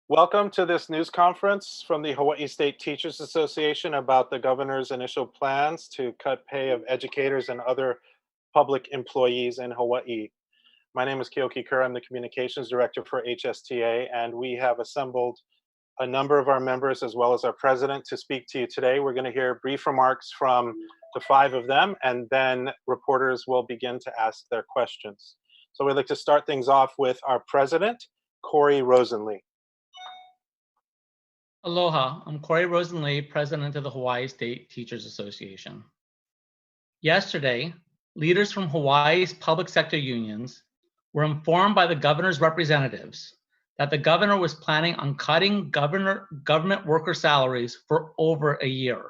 Welcome to this news conference from the Hawaii State Teachers Association about the governor's initial plans to cut pay of educators and other public employees in Hawaii. My name is Keoki Kerr. I'm the Communications Director for HSTA, and we have assembled a number of our members as well as our president to speak to you today. We're going to hear brief remarks from the five of them, and then reporters will begin to ask their questions. So we'd like to start things off with our president, Corey Rosenlee. Aloha, I'm Corey Rosenlee, president of the Hawaii State Teachers Association. Yesterday, leaders from Hawaii's public sector unions were informed by the governor's representatives that the governor was planning on cutting government worker salaries for over a year.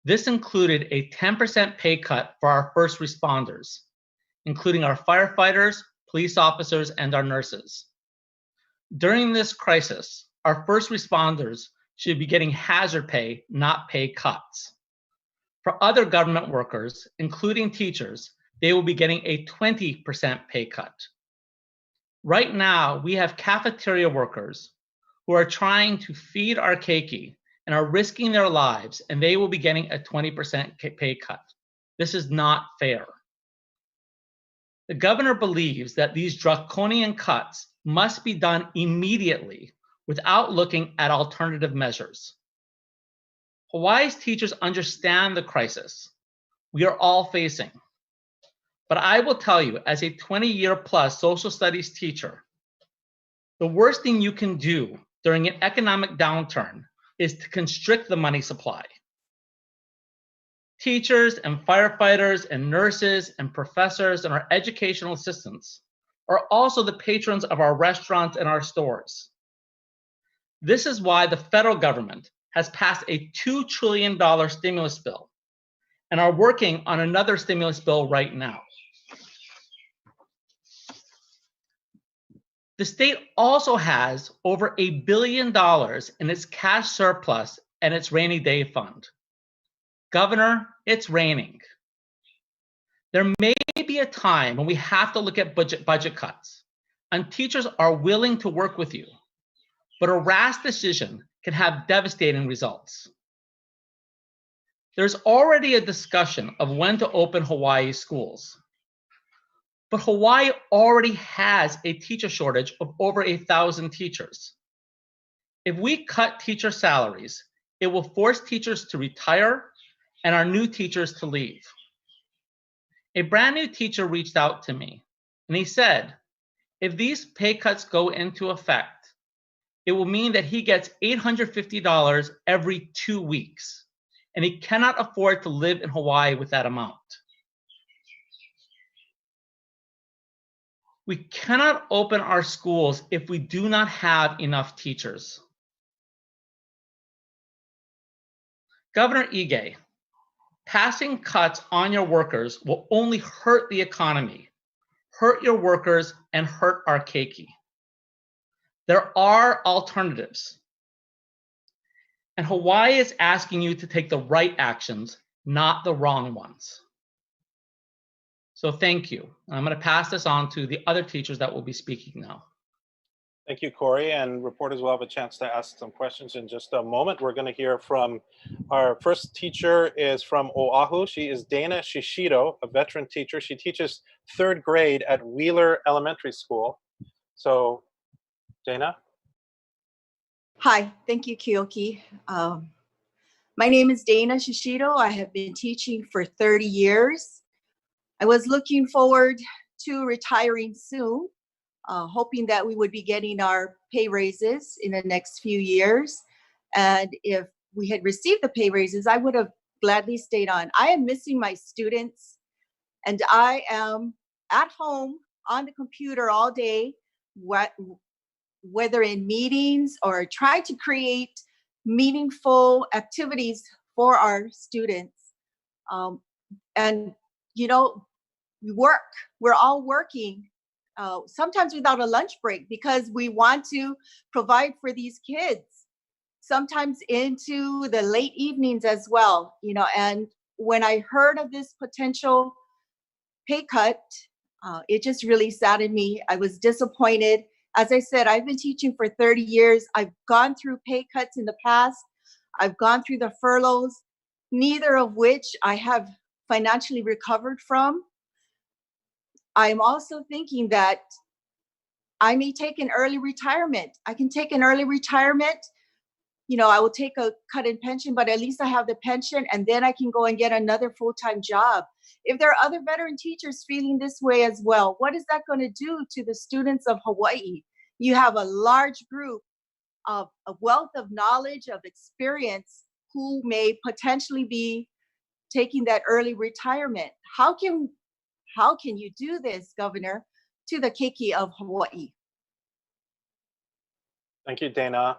This included a 10% pay cut for our first responders, including our firefighters, police officers, and our nurses. During this crisis, our first responders should be getting hazard pay, not pay cuts. For other government workers, including teachers, they will be getting a 20% pay cut. Right now, we have cafeteria workers who are trying to feed our keiki and are risking their lives, and they will be getting a 20% pay cut. This is not fair. The governor believes that these draconian cuts must be done immediately without looking at alternative measures. Hawaii's teachers understand the crisis we are all facing. But I will tell you, as a 20-year-plus social studies teacher, the worst thing you can do during an economic downturn is to constrict the money supply. Teachers and firefighters and nurses and professors and our educational assistants are also the patrons of our restaurants and our stores. This is why the federal government has passed a $2 trillion stimulus bill and are working on another stimulus bill right now. The state also has over $1 billion in its cash surplus and its rainy day fund. Governor, it's raining. There may be a time when we have to look at budget cuts, and teachers are willing to work with you. But a rash decision can have devastating results. There's already a discussion of when to open Hawaii schools. But Hawaii already has a teacher shortage of over 1,000 teachers. If we cut teacher salaries, it will force teachers to retire and our new teachers to leave. A brand new teacher reached out to me, and he said, if these pay cuts go into effect, it will mean that he gets $850 every 2 weeks, and he cannot afford to live in Hawaii with that amount. We cannot open our schools if we do not have enough teachers. Governor Ige, passing cuts on your workers will only hurt the economy, hurt your workers, and hurt our keiki. There are alternatives. And Hawaii is asking you to take the right actions, not the wrong ones. So thank you. I'm going to pass this on to the other teachers that will be speaking now. Thank you, Corey, and reporters will have a chance to ask some questions in just a moment. We're going to hear from our first teacher is from Oahu. She is Dana Shishido, a veteran teacher. She teaches 3rd grade at Wheeler Elementary School. So, Dana? Hi, thank you, Keoki. My name is Dana Shishido. I have been teaching for 30 years. I was looking forward to retiring soon, hoping that we would be getting our pay raises in the next few years. And if we had received the pay raises, I would have gladly stayed on. I am missing my students, and I am at home on the computer all day, whether in meetings or try to create meaningful activities for our students. And, you know, we're all working, sometimes without a lunch break because we want to provide for these kids, sometimes into the late evenings as well, you know. And when I heard of this potential pay cut, it just really saddened me. I was disappointed As I said, I've been teaching for 30 years. I've gone through pay cuts in the past. I've gone through the furloughs, neither of which I have financially recovered from. I'm also thinking that I may take an early retirement. I can take an early retirement. You know, I will take a cut in pension, but at least I have the pension, and then I can go and get another full-time job. If there are other veteran teachers feeling this way as well, what is that going to do to the students of Hawaii? You have a large group of a wealth of knowledge, of experience, who may potentially be taking that early retirement. How can you do this, Governor, to the keiki of Hawaii? Thank you, Dana.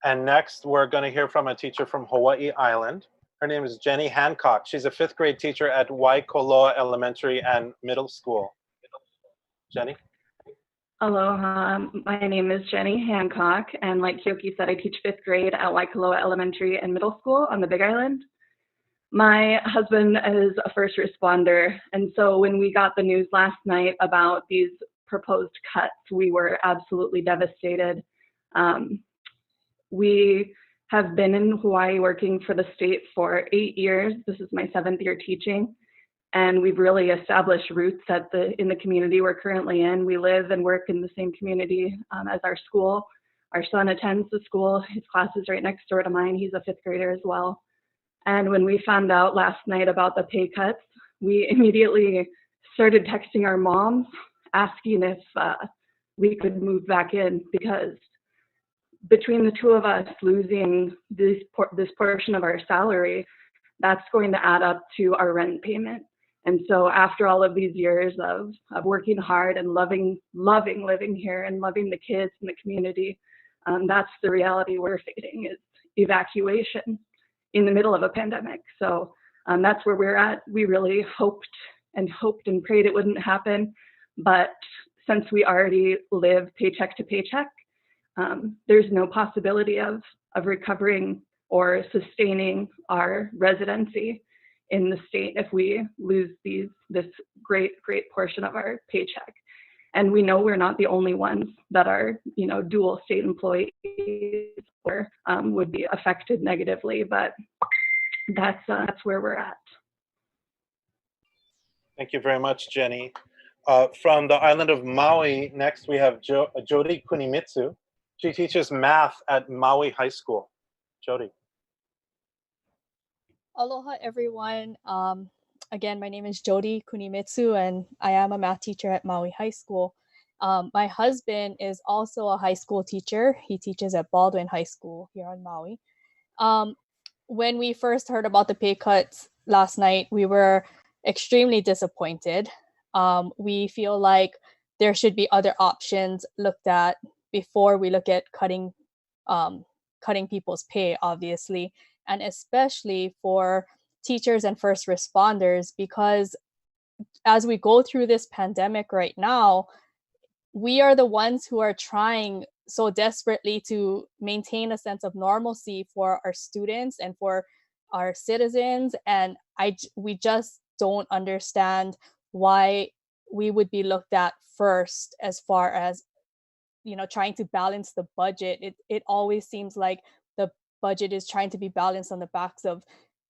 And next, we're going to hear from a teacher from Hawaii Island. Her name is Jennie Hancock. She's a 5th grade teacher at Waikoloa Elementary and Middle School. Jennie? Aloha, my name is Jennie Hancock, and like Kyoki said, I teach 5th grade at Waikoloa Elementary and Middle School on the Big Island. My husband is a first responder, and so when we got the news last night about these proposed cuts, we were absolutely devastated. We have been in Hawaii working for the state for 8 years. This is my 7th year teaching. And we've really established roots in the community we're currently in. We live and work in the same community as our school. Our son attends the school. His class is right next door to mine. He's a 5th grader as well. And when we found out last night about the pay cuts, we immediately started texting our moms, asking if we could move back in, because between the two of us losing this portion of our salary, that's going to add up to our rent payment. And so after all of these years of working hard and loving living here and loving the kids and the community, that's the reality we're facing, is evacuation in the middle of a pandemic. So that's where we're at. We really hoped and prayed it wouldn't happen. But since we already live paycheck to paycheck, there's no possibility of recovering or sustaining our residency in the state if we lose this great portion of our paycheck. And we know we're not the only ones that are, dual state employees or would be affected negatively, but that's where we're at. Thank you very much, Jennie. From the island of Maui, next we have Jodi Kunimitsu. She teaches math at Maui High School. Jodi. Aloha, everyone. Again, my name is Jodi Kunimitsu, and I am a math teacher at Maui High School. My husband is also a high school teacher. He teaches at Baldwin High School here on Maui. When we first heard about the pay cuts last night, we were extremely disappointed. We feel like there should be other options looked at before we look at cutting people's pay, obviously, and especially for teachers and first responders, because as we go through this pandemic right now, we are the ones who are trying so desperately to maintain a sense of normalcy for our students and for our citizens. And we just don't understand why we would be looked at first as far as, trying to balance the budget. It always seems like the budget is trying to be balanced on the backs of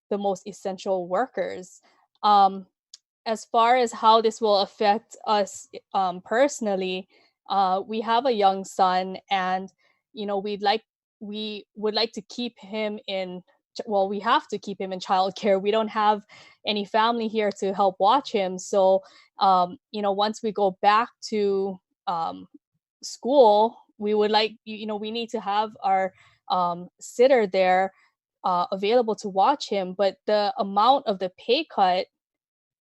the most essential workers. As far as how this will affect us personally, we have a young son, and we would like to keep him in. Well, we have to keep him in childcare. We don't have any family here to help watch him. So, once we go back to school, we would like, we need to have our sitter there available to watch him. But the amount of the pay cut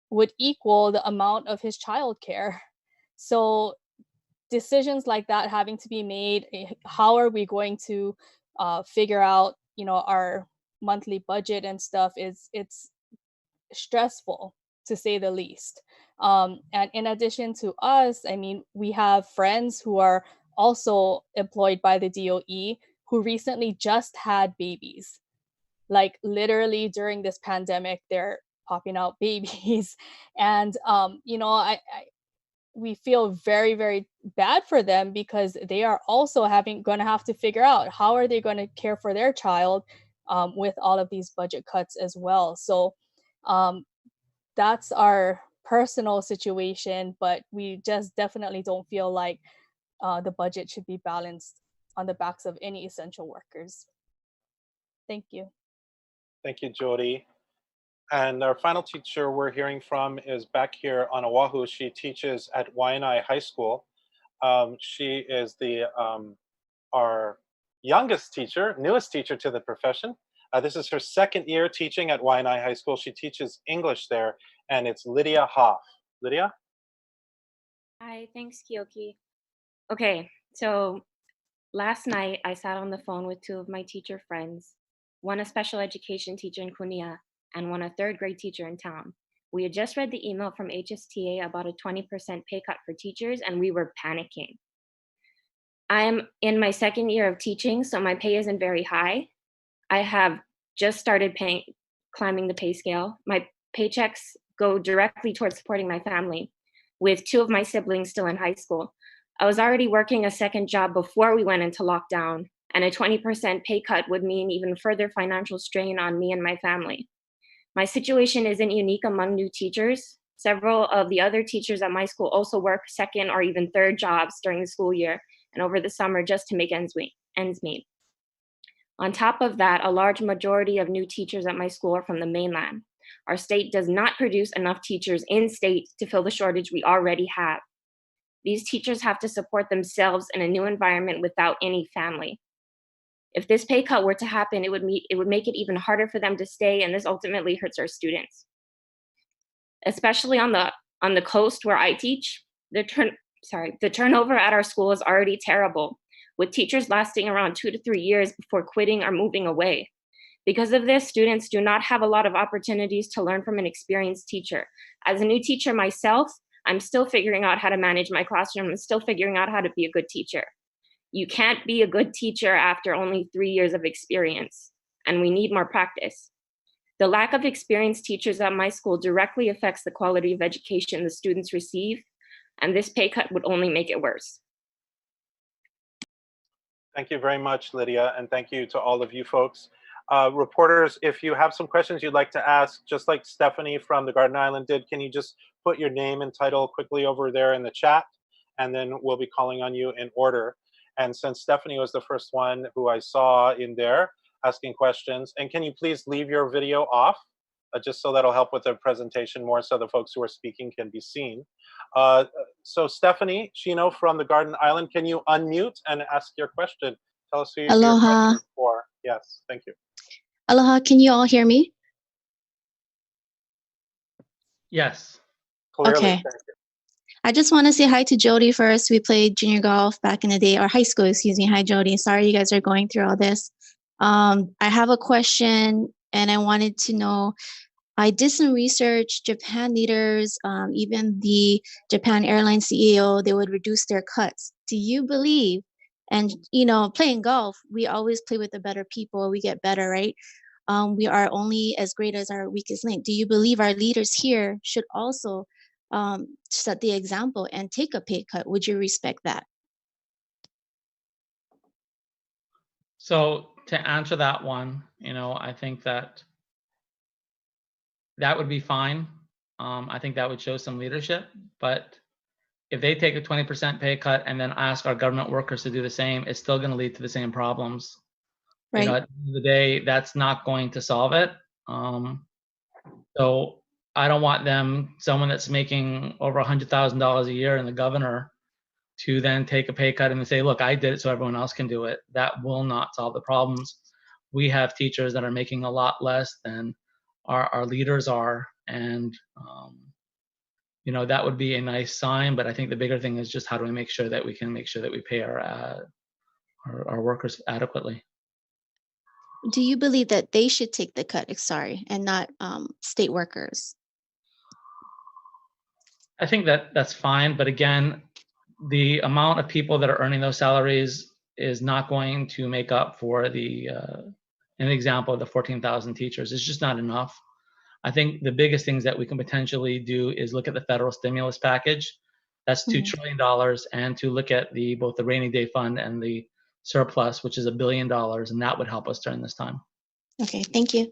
would equal the amount of his childcare. So decisions like that having to be made. How are we going to figure out, our monthly budget and stuff? It's stressful, to say the least. And in addition to us, we have friends who are also employed by the DOE who recently just had babies. Like literally during this pandemic, they're popping out babies. And, we feel very, very bad for them because they are also going to have to figure out how are they going to care for their child with all of these budget cuts as well. So that's our personal situation, but we just definitely don't feel like the budget should be balanced on the backs of any essential workers. Thank you. Thank you, Jodi. And our final teacher we're hearing from is back here on Oahu. She teaches at Waianae High School. She is our youngest teacher, newest teacher to the profession. This is her second year teaching at Waianae High School. She teaches English there, and it's Lydia Haff. Lydia? Hi, thanks, Kiyoki. Okay, so last night I sat on the phone with two of my teacher friends, one a special education teacher in Kunia and one a third grade teacher in town. We had just read the email from HSTA about a 20% pay cut for teachers, and we were panicking. I'm in my second year of teaching, so my pay isn't very high. I have just started climbing the pay scale. My paychecks go directly towards supporting my family, with two of my siblings still in high school. I was already working a second job before we went into lockdown, and a 20% pay cut would mean even further financial strain on me and my family. My situation isn't unique among new teachers. Several of the other teachers at my school also work second or even third jobs during the school year and over the summer just to make ends meet. On top of that, a large majority of new teachers at my school are from the mainland. Our state does not produce enough teachers in state to fill the shortage we already have. These teachers have to support themselves in a new environment without any family. If this pay cut were to happen, it would make it even harder for them to stay, and this ultimately hurts our students. Especially on the coast where I teach, the turnover at our school is already terrible, with teachers lasting around 2 to 3 years before quitting or moving away. Because of this, students do not have a lot of opportunities to learn from an experienced teacher. As a new teacher myself, I'm still figuring out how to manage my classroom and still figuring out how to be a good teacher. You can't be a good teacher after only 3 years of experience, and we need more practice. The lack of experienced teachers at my school directly affects the quality of education the students receive, and this pay cut would only make it worse. Thank you very much, Lydia, and thank you to all of you folks. Reporters, if you have some questions you'd like to ask, just like Stephanie from the Garden Island did, can you just put your name and title quickly over there in the chat, and then we'll be calling on you in order. And since Stephanie was the first one who I saw in there asking questions, and can you please leave your video off, just so that'll help with the presentation more so the folks who are speaking can be seen. So Stephanie Chino from the Garden Island, can you unmute and ask your question? Tell us who your question is for. Yes, thank you. Aloha, can you all hear me? Yes. Clearly, Okay. thank you. I just want to say hi to Jodi first. We played junior golf back in the day, or high school, excuse me. Hi, Jodi. Sorry you guys are going through all this. I have a question, and I wanted to know, I did some research. Japan leaders, even the Japan Airlines CEO, they would reduce their cuts. Do you believe, and playing golf, we always play with the better people. We get better, right? We are only as great as our weakest link. Do you believe our leaders here should also set the example and take a pay cut? Would you respect that? So to answer that one, I think that would be fine. I think that would show some leadership. But if they take a 20% pay cut and then ask our government workers to do the same, it's still going to lead to the same problems. Right. At the end of the day, that's not going to solve it. So I don't want someone that's making over $100,000 a year and the governor, to then take a pay cut and say, look, I did it so everyone else can do it. That will not solve the problems. We have teachers that are making a lot less than our leaders are. And, that would be a nice sign. But I think the bigger thing is just how do we make sure that we pay our workers adequately. Do you believe that they should take the cut, and not state workers? I think that's fine. But again, the amount of people that are earning those salaries is not going to make up for an example of the 14,000 teachers. It's just not enough. I think the biggest things that we can potentially do is look at the federal stimulus package That's $2 trillion, and to look at both the rainy day fund and the surplus, which is $1 billion, and that would help us during this time. Okay, thank you.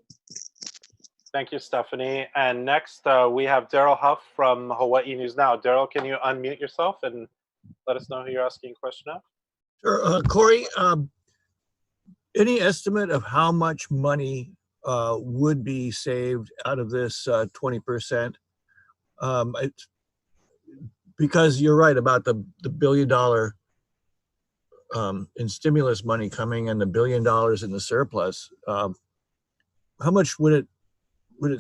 Thank you, Stephanie. And next, we have Daryl Huff from Hawaii News Now. Daryl, can you unmute yourself and let us know who you're asking a question of? Sure. Corey, any estimate of how much money would be saved out of this 20%? Because you're right about the $1 billion in stimulus money coming and the $1 billion in the surplus. How much would it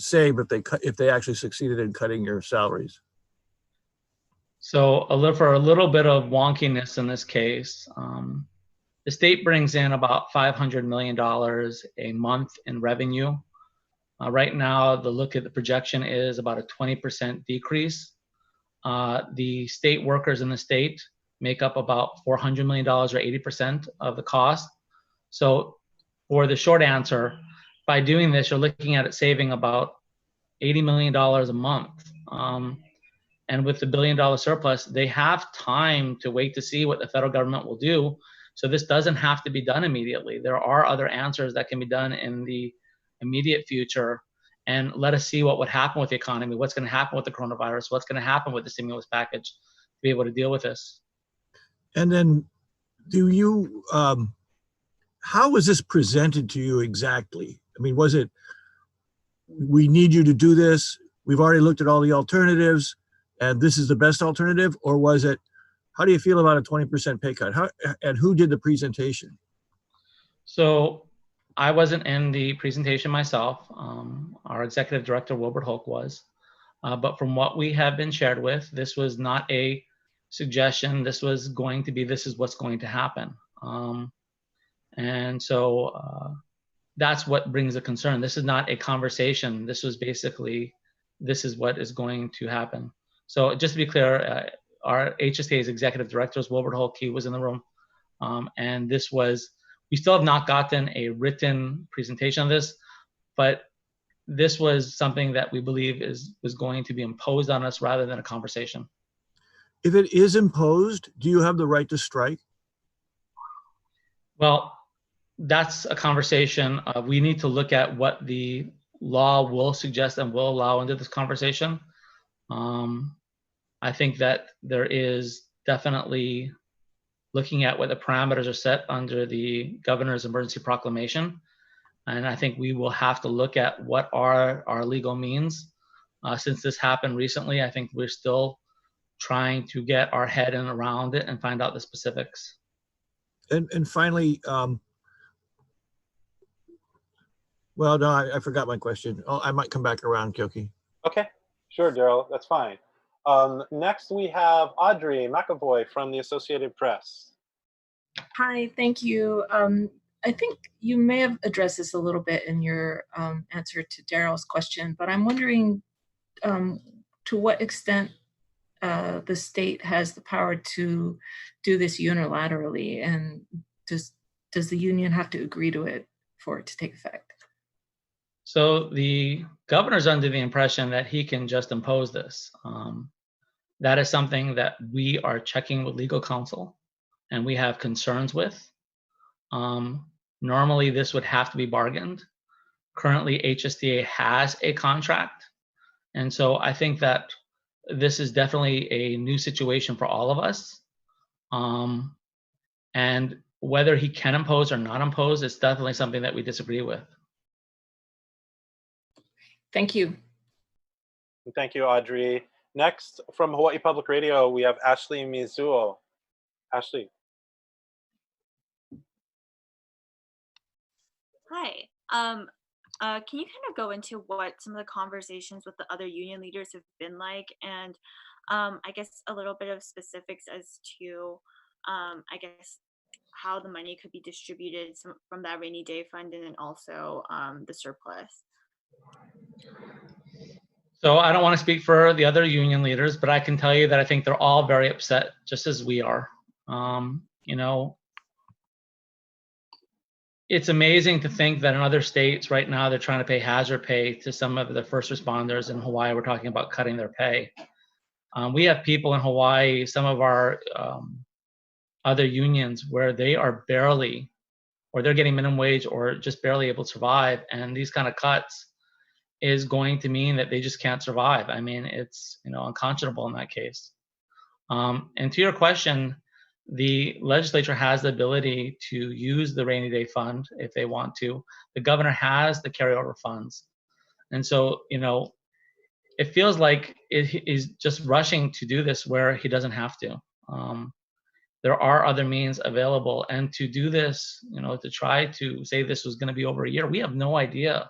save if they actually succeeded in cutting your salaries? So for a little bit of wonkiness in this case, the state brings in about $500 million a month in revenue. Right now, the projection is about a 20% decrease. The state workers in the state make up about $400 million or 80% of the cost. So for the short answer, by doing this, you're looking at it saving about $80 million a month. And with the $1 billion surplus, they have time to wait to see what the federal government will do. So this doesn't have to be done immediately. There are other answers that can be done in the immediate future. And let us see what would happen with the economy, what's going to happen with the coronavirus, what's going to happen with the stimulus package to be able to deal with this. And then how was this presented to you exactly? I mean, was it, we need you to do this, we've already looked at all the alternatives, and this is the best alternative? Or was it, how do you feel about a 20% pay cut? And who did the presentation? So I wasn't in the presentation myself. Our executive director, Wilbert Hoke, was. But from what we have been shared with, this was not a suggestion. This was going to be, this is what's going to happen. And so that's what brings a concern. This is not a conversation. This was basically, this is what is going to happen. So just to be clear, our HSTA's executive director is Wilbert Hoke. He was in the room. And this was, we still have not gotten a written presentation of this, but this was something that we believe was going to be imposed on us rather than a conversation. If it is imposed, do you have the right to strike? Well, that's a conversation. We need to look at what the law will suggest and will allow into this conversation. I think that there is definitely looking at what the parameters are set under the governor's emergency proclamation. And I think we will have to look at what are our legal means. Since this happened recently, I think we're still trying to get our head in around it and find out the specifics. And finally, well, no, I forgot my question. Oh, I might come back around, Kyoki. Okay, sure, Daryl, that's fine. Next, we have Audrey McAvoy from the Associated Press. Hi, thank you. I think you may have addressed this a little bit in your answer to Daryl's question, but I'm wondering to what extent the state has the power to do this unilaterally, and does the union have to agree to it for it to take effect? So the governor's under the impression that he can just impose this. That is something that we are checking with legal counsel and we have concerns with. Normally this would have to be bargained. Currently HSTA has a contract. And so I think that this is definitely a new situation for all of us. And whether he can impose or not impose, it's definitely something that we disagree with. Thank you. Thank you, Audrey. Next, from Hawaii Public Radio, we have Ashley Mizuo. Ashley. Hi. Can you kind of go into what some of the conversations with the other union leaders have been like, and I guess a little bit of specifics as to, I guess, how the money could be distributed from that rainy day fund, and then also the surplus? So I don't want to speak for the other union leaders, but I can tell you that I think they're all very upset, just as we are. You know, it's amazing to think that in other states right now, they're trying to pay hazard pay to some of the first responders. In Hawaii, we're talking about cutting their pay. We have people in Hawaii, some of our other unions, where they are barely, or they're getting minimum wage or just barely able to survive. And these kind of cuts is going to mean that they just can't survive. I mean, it's, you know, unconscionable in that case. And to your question, the legislature has the ability to use the rainy day fund if they want to. The governor has the carryover funds. And so, you know, it feels like it is just rushing to do this where he doesn't have to. There are other means available. And to do this, you know, to try to say this was going to be over a year, we have no idea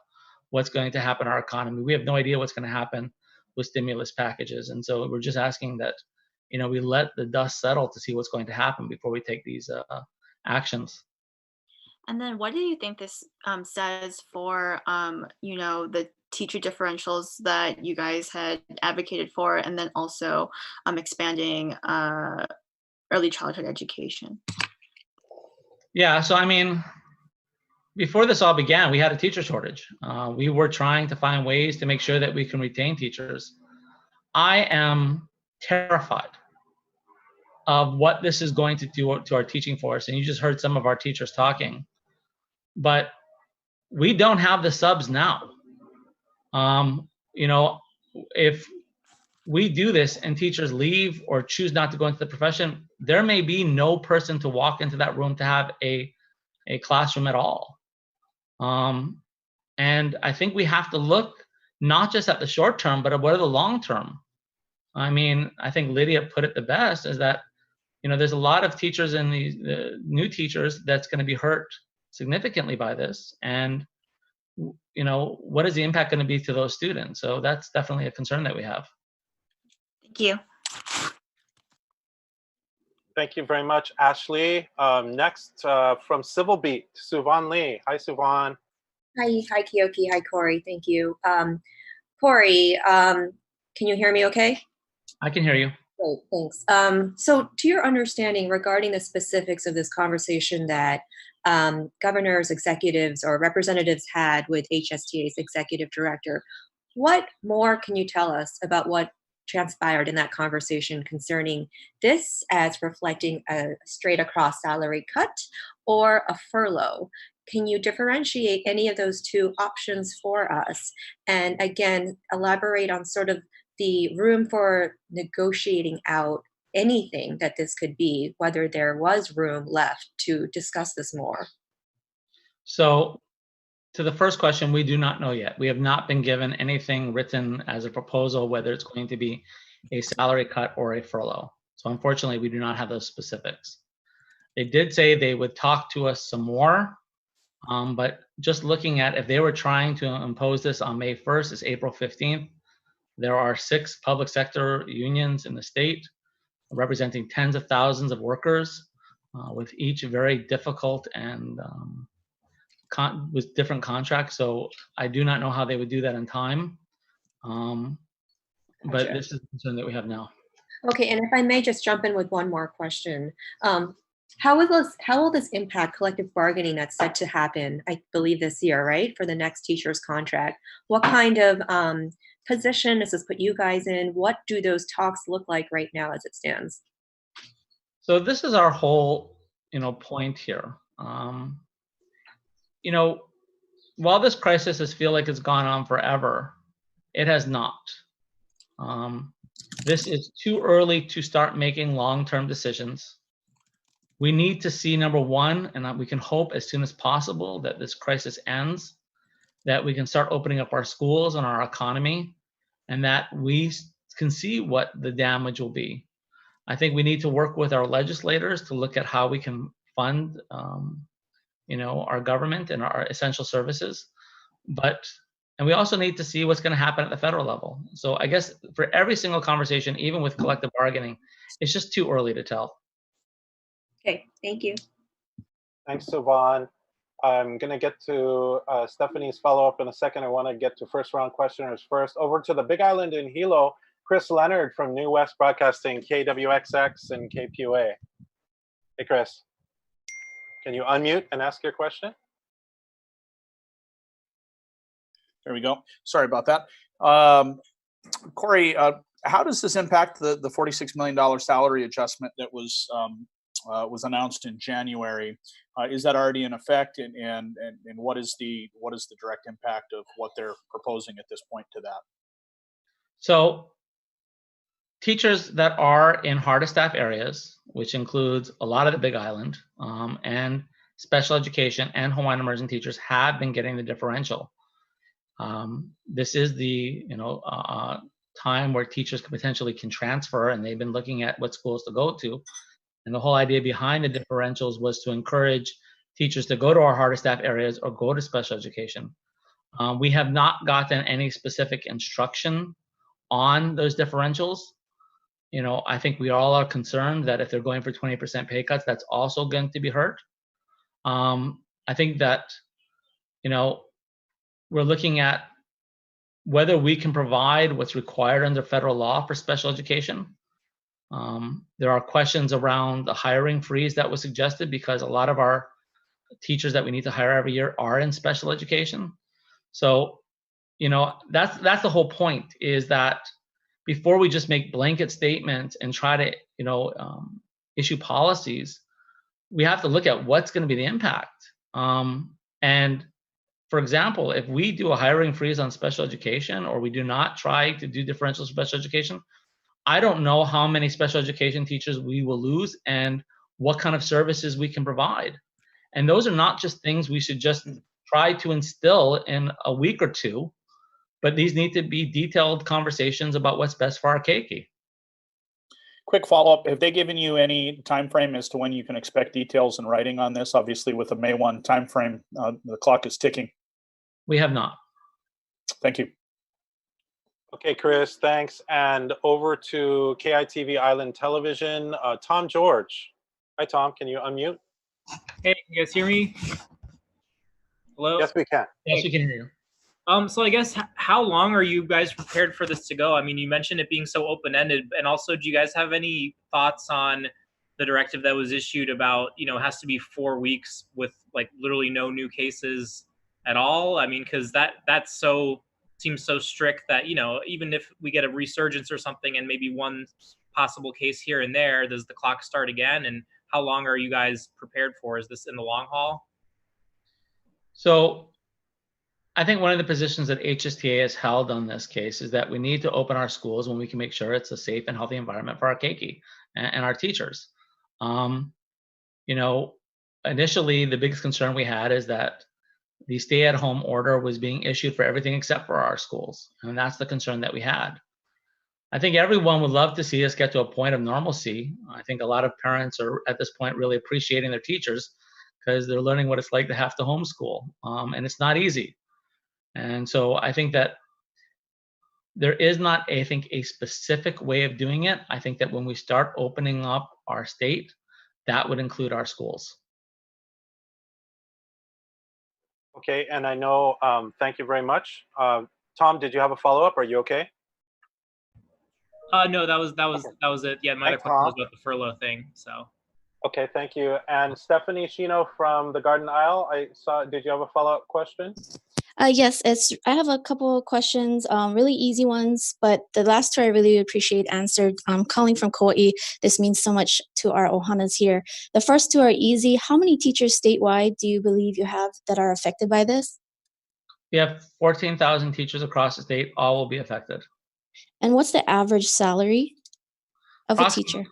what's going to happen in our economy. We have no idea what's going to happen with stimulus packages. And so we're just asking that, you know, we let the dust settle to see what's going to happen before we take these actions. And then what do you think this says for, you know, the teacher differentials that you guys had advocated for, and then also expanding early childhood education? Yeah, so I mean, before this all began, we had a teacher shortage. We were trying to find ways to make sure that we can retain teachers. I am terrified of what this is going to do to our teaching force. And you just heard some of our teachers talking. But we don't have the subs now. You know, if we do this and teachers leave or choose not to go into the profession, there may be no person to walk into that room to have a classroom at all. And I think we have to look not just at the short term, but at what are the long term. I mean, I think Lydia put it the best, is that, you know, there's a lot of teachers and the new teachers that's going to be hurt significantly by this. And, you know, what is the impact going to be to those students? So that's definitely a concern that we have. Thank you. Thank you very much, Ashley. Next, from Civil Beat, Suvan Lee. Hi, Suvan. Hi, Kiyoki. Hi, Corey. Thank you. Corey, can you hear me okay? I can hear you. Great, thanks. So to your understanding regarding the specifics of this conversation that governors, executives, or representatives had with HSTA's executive director, what more can you tell us about what transpired in that conversation concerning this as reflecting a straight across salary cut or a furlough? Can you differentiate any of those two options for us? And again, elaborate on sort of the room for negotiating out anything that this could be, whether there was room left to discuss this more. So to the first question, we do not know yet. We have not been given anything written as a proposal, whether it's going to be a salary cut or a furlough. So unfortunately, we do not have those specifics. They did say they would talk to us some more, but just looking at if they were trying to impose this on May 1st, it's April 15th. There are 6 public sector unions in the state representing tens of thousands of workers, with each very difficult and with different contracts. So I do not know how they would do that in time. But this is the concern that we have now. Okay, and if I may just jump in with one more question. How will this impact collective bargaining that's set to happen, I believe this year, right, for the next teacher's contract? What kind of position does this put you guys in? What do those talks look like right now as it stands? So this is our whole, you know, point here. You know, while this crisis has feel like it's gone on forever, it has not. This is too early to start making long-term decisions. We need to see, number one, and we can hope as soon as possible that this crisis ends, that we can start opening up our schools and our economy, and that we can see what the damage will be. I think we need to work with our legislators to look at how we can fund, you know, our government and our essential services. And we also need to see what's going to happen at the federal level. So I guess for every single conversation, even with collective bargaining, it's just too early to tell. Okay, thank you. Thanks, Suvan. I'm going to get to Stephanie's follow-up in a second. I want to get to first round questioners first. Over to the Big Island in Hilo, Chris Leonard from New West Broadcasting, KWXX and KPUA. Hey, Chris. Can you unmute and ask your question? There we go. Sorry about that. Corey, How does this impact the $46 million salary adjustment that was announced in January? Is that already in effect, and what is the direct impact of what they're proposing at this point to that? So teachers that are in hard to staff areas, which includes a lot of the Big Island, and special education and Hawaiian immersion teachers, have been getting the differential. This is the time where teachers potentially can transfer, and they've been looking at what schools to go to. And the whole idea behind the differentials was to encourage teachers to go to our hard to staff areas or go to special education. We have not gotten any specific instruction on those differentials. I think we all are concerned that if they're going for 20% pay cuts, that's also going to be hurt. I think that, we're looking at whether we can provide what's required under federal law for special education. There are questions around the hiring freeze that was suggested, because a lot of our teachers that we need to hire every year are in special education. So, that's the whole point, is that before we just make blanket statements and try to, issue policies, we have to look at what's going to be the impact. And for example, if we do a hiring freeze on special education, or we do not try to do differentials for special education, I don't know how many special education teachers we will lose and what kind of services we can provide. And those are not just things we should just try to instill in a week or two, but these need to be detailed conversations about what's best for our keiki. Quick follow-up: have they given you any time frame as to when you can expect details in writing on this? Obviously, with the May 1 time frame, the clock is ticking. We have not. Thank you. Okay, Chris, thanks. And over to KITV Island Television, Tom George. Hi, Tom. Can you unmute? Hey, can you guys hear me? Hello? Yes, we can. Yes, we can hear you. So I guess, how long are you guys prepared for this to go? I mean, you mentioned it being so open-ended, and also, do you guys have any thoughts on the directive that was issued about, it has to be 4 weeks with like literally no new cases at all? I mean, because that's seems so strict that, even if we get a resurgence or something and maybe one possible case here and there, does the clock start again? And how long are you guys prepared for? Is this in the long haul? So I think one of the positions that HSTA has held on this case is that we need to open our schools when we can make sure it's a safe and healthy environment for our keiki and our teachers. Initially, the biggest concern we had is that the stay-at-home order was being issued for everything except for our schools, and that's the concern that we had. I think everyone would love to see us get to a point of normalcy. I think a lot of parents are at this point really appreciating their teachers because they're learning what it's like to have to homeschool, and it's not easy. And so I think that there is not, I think, a specific way of doing it. I think that when we start opening up our state, that would include our schools. Okay, and I know, thank you very much. Tom, did you have a follow-up? Are you okay? No, that was it. Yeah, my other question was about the furlough thing, so. Okay, thank you. And Stephanie Shino from the Garden Isle, did you have a follow-up question? Yes, I have a couple of questions, really easy ones, but the last two I really appreciate answered. Calling from Kauai, this means so much to our Ohanas here. The first two are easy. How many teachers statewide do you believe you have that are affected by this? We have 14,000 teachers across the state. All will be affected. And what's the average salary of a teacher?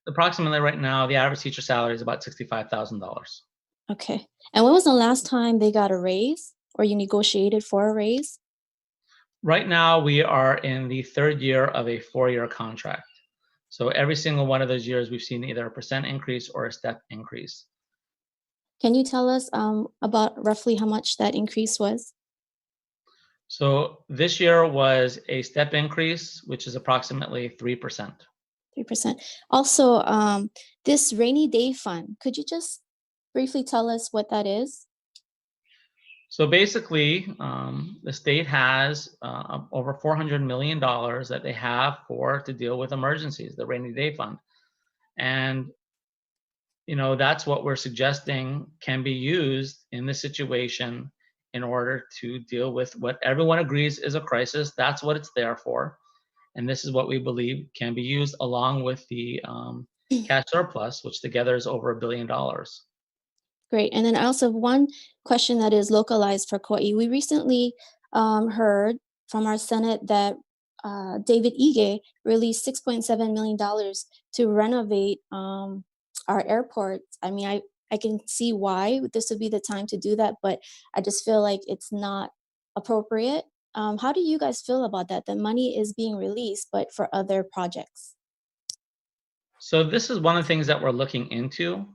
Approximately right now, the average teacher salary is about $65,000. Okay. And when was the last time they got a raise or you negotiated for a raise? Right now, we are in the third year of a 4-year contract. So every single one of those years, we've seen either a % increase or a step increase. Can you tell us about roughly how much that increase was? So this year was a step increase, which is approximately 3%. 3%. Also, this rainy day fund, could you just briefly tell us what that is? So basically, the state has over $400 million that they have to deal with emergencies, the rainy day fund. And, that's what we're suggesting can be used in this situation in order to deal with what everyone agrees is a crisis. That's what it's there for. And this is what we believe can be used along with the cash surplus, which together is over $1 billion. Great. And then I also have one question that is localized for Kauai. We recently heard from our Senate that David Ige released $6.7 million to renovate our airports. I mean, I can see why this would be the time to do that, but I just feel like it's not appropriate. How do you guys feel about that? The money is being released, but for other projects. So this is one of the things that we're looking into.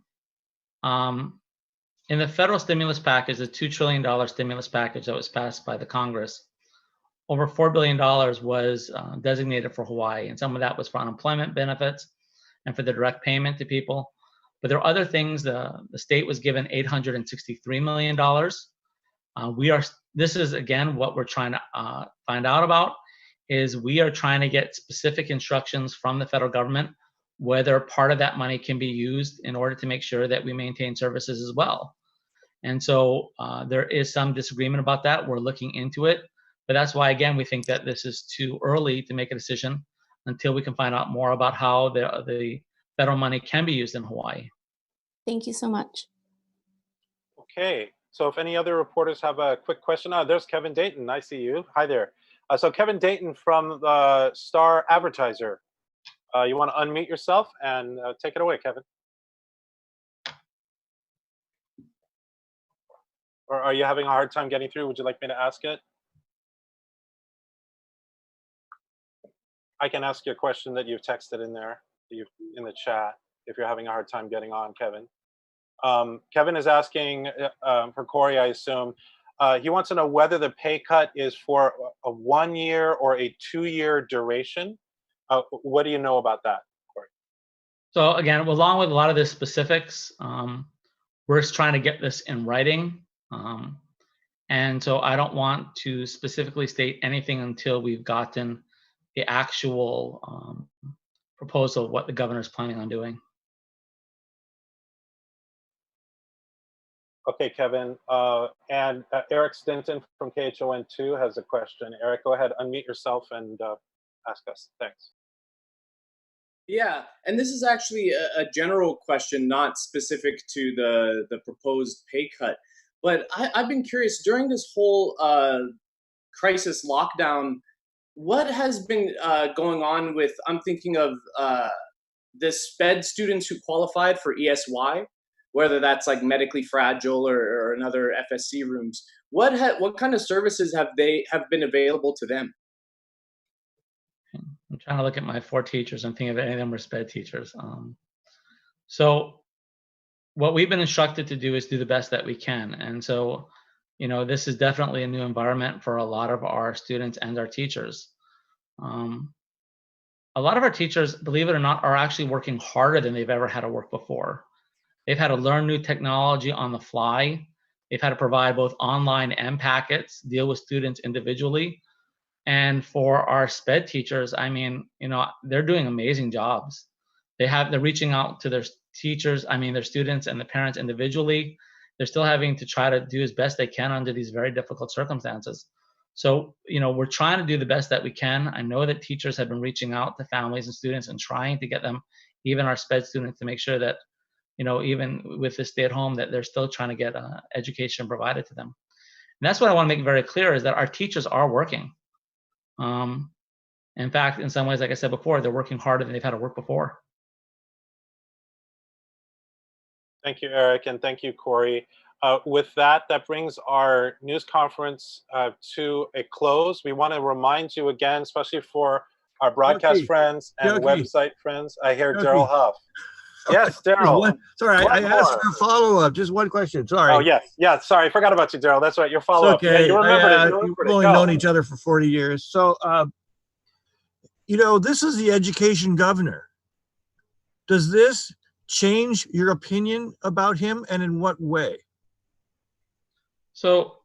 In the federal stimulus package, the $2 trillion stimulus package that was passed by the Congress, over $4 billion was designated for Hawaii. And some of that was for unemployment benefits and for the direct payment to people. But there are other things. The state was given $863 million. This is, again, what we're trying to find out about, is we are trying to get specific instructions from the federal government whether part of that money can be used in order to make sure that we maintain services as well. And so there is some disagreement about that. We're looking into it. But that's why, again, we think that this is too early to make a decision until we can find out more about how the federal money can be used in Hawaii. Thank you so much. Okay, so if any other reporters have a quick question, there's Kevin Dayton. I see you. Hi there. So Kevin Dayton from the Star Advertiser. You want to unmute yourself and take it away, Kevin. Or are you having a hard time getting through? Would you like me to ask it? I can ask you a question that you've texted in there, in the chat, if you're having a hard time getting on, Kevin. Kevin is asking for Corey, I assume. He wants to know whether the pay cut is for a 1 year or a 2-year duration. What do you know about that, Corey? So again, along with a lot of the specifics, we're just trying to get this in writing. And so I don't want to specifically state anything until we've gotten the actual proposal of what the governor is planning on doing. Okay, Kevin. And Eric Stinton from KHON2 has a question. Eric, go ahead, unmute yourself and ask us. Thanks. Yeah, and this is actually a general question, not specific to the proposed pay cut. But I've been curious, during this whole crisis lockdown, what has been going on with, I'm thinking of the SPED students who qualified for ESY, whether that's like medically fragile or another FSC rooms. What kind of services have been available to them? I'm trying to look at my 4 teachers. I'm thinking if any of them were SPED teachers. So what we've been instructed to do is do the best that we can. And so, you know, this is definitely a new environment for a lot of our students and our teachers. A lot of our teachers, believe it or not, are actually working harder than they've ever had to work before. They've had to learn new technology on the fly. They've had to provide both online and packets, deal with students individually. And for our SPED teachers, I mean, you know, they're doing amazing jobs. They're reaching out to their teachers, their students and the parents individually. They're still having to try to do as best they can under these very difficult circumstances. So, you know, we're trying to do the best that we can. I know that teachers have been reaching out to families and students and trying to get them, even our SPED students, to make sure that, you know, even with the stay at home, that they're still trying to get education provided to them. And that's what I want to make very clear, is that our teachers are working. In fact, in some ways, like I said before, they're working harder than they've had to work before. Thank you, Eric, and thank you, Corey. With that brings our news conference to a close. We want to remind you again, especially for our broadcast friends and website friends. I hear Daryl Huff. Yes, Daryl. Sorry, I asked for a follow-up. Just one question. Sorry. Oh, yes. Sorry, I forgot about you, Daryl. That's right. Your follow-up. Okay. Yeah, you remembered it. We've only known each other for 40 years. So, you know, this is the education governor. Does this change your opinion about him, and in what way? So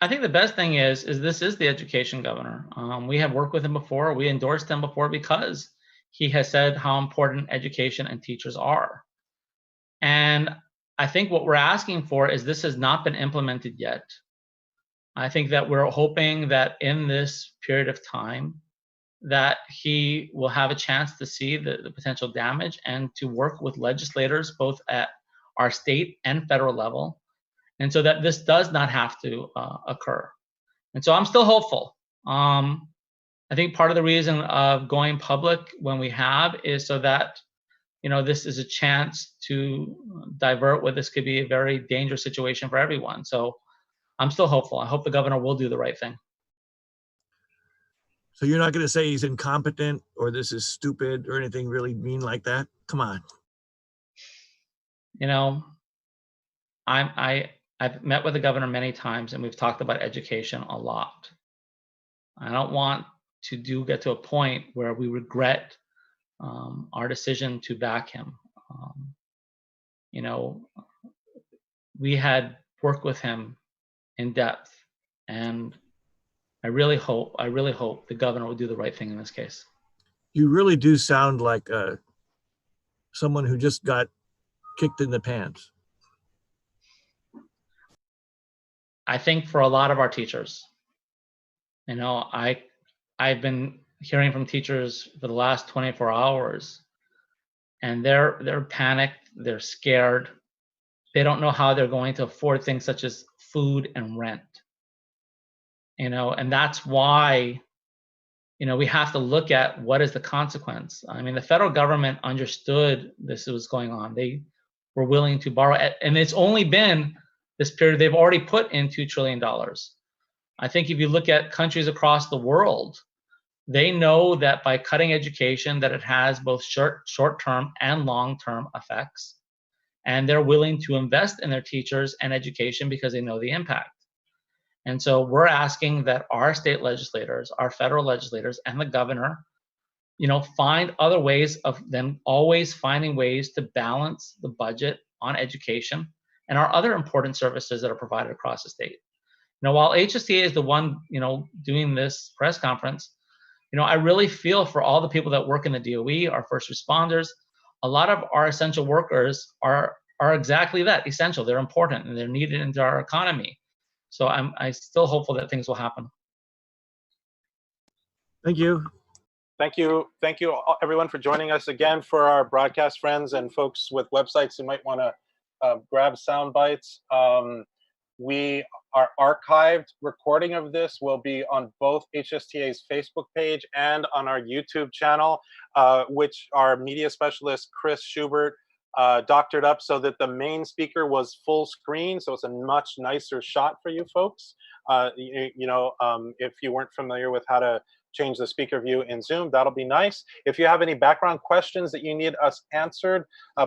I think the best thing is this is the education governor. We have worked with him before. We endorsed him before because he has said how important education and teachers are. And I think what we're asking for is this has not been implemented yet. I think that we're hoping that in this period of time that he will have a chance to see the potential damage and to work with legislators both at our state and federal level, and so that this does not have to occur. And so I'm still hopeful. I think part of the reason of going public when we have is so that, you know, this is a chance to divert what this could be a very dangerous situation for everyone. So I'm still hopeful. I hope the governor will do the right thing. So you're not going to say he's incompetent or this is stupid or anything really mean like that? Come on. You know, I've met with the governor many times and we've talked about education a lot. I don't want to get to a point where we regret our decision to back him. You know, we had worked with him in depth, and I really hope the governor will do the right thing in this case. You really do sound like someone who just got kicked in the pants. I think for a lot of our teachers, you know, I've been hearing from teachers for the last 24 hours, and they're panicked, they're scared. They don't know how they're going to afford things such as food and rent. You know, and that's why, you know, we have to look at what is the consequence. I mean, the federal government understood this was going on. They were willing to borrow, and it's only been this period they've already put in $2 trillion. I think if you look at countries across the world, they know that by cutting education that it has both short-term and long-term effects, and they're willing to invest in their teachers and education because they know the impact. And so we're asking that our state legislators, our federal legislators, and the governor, you know, find other ways of them always finding ways to balance the budget on education and our other important services that are provided across the state. You know, while HSTA is the one, you know, doing this press conference, you know, I really feel for all the people that work in the DOE, our first responders. A lot of our essential workers are exactly that, essential. They're important and they're needed into our economy. So I'm still hopeful that things will happen. Thank you. Thank you everyone for joining us again. For our broadcast friends and folks with websites who might want to grab sound bites, our archived recording of this will be on both HSTA's Facebook page and on our YouTube channel, which our media specialist Chris Schubert doctored up so that the main speaker was full screen, so it's a much nicer shot for you folks. If you weren't familiar with how to change the speaker view in Zoom, that'll be nice. If you have any background questions that you need us answered,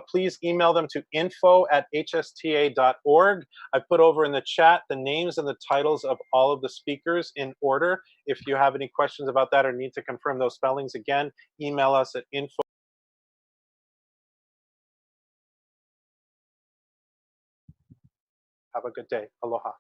please email them to info@hsta.org. I put over in the chat the names and the titles of all of the speakers in order. If you have any questions about that or need to confirm those spellings again, email us at info. Have a good day. Aloha.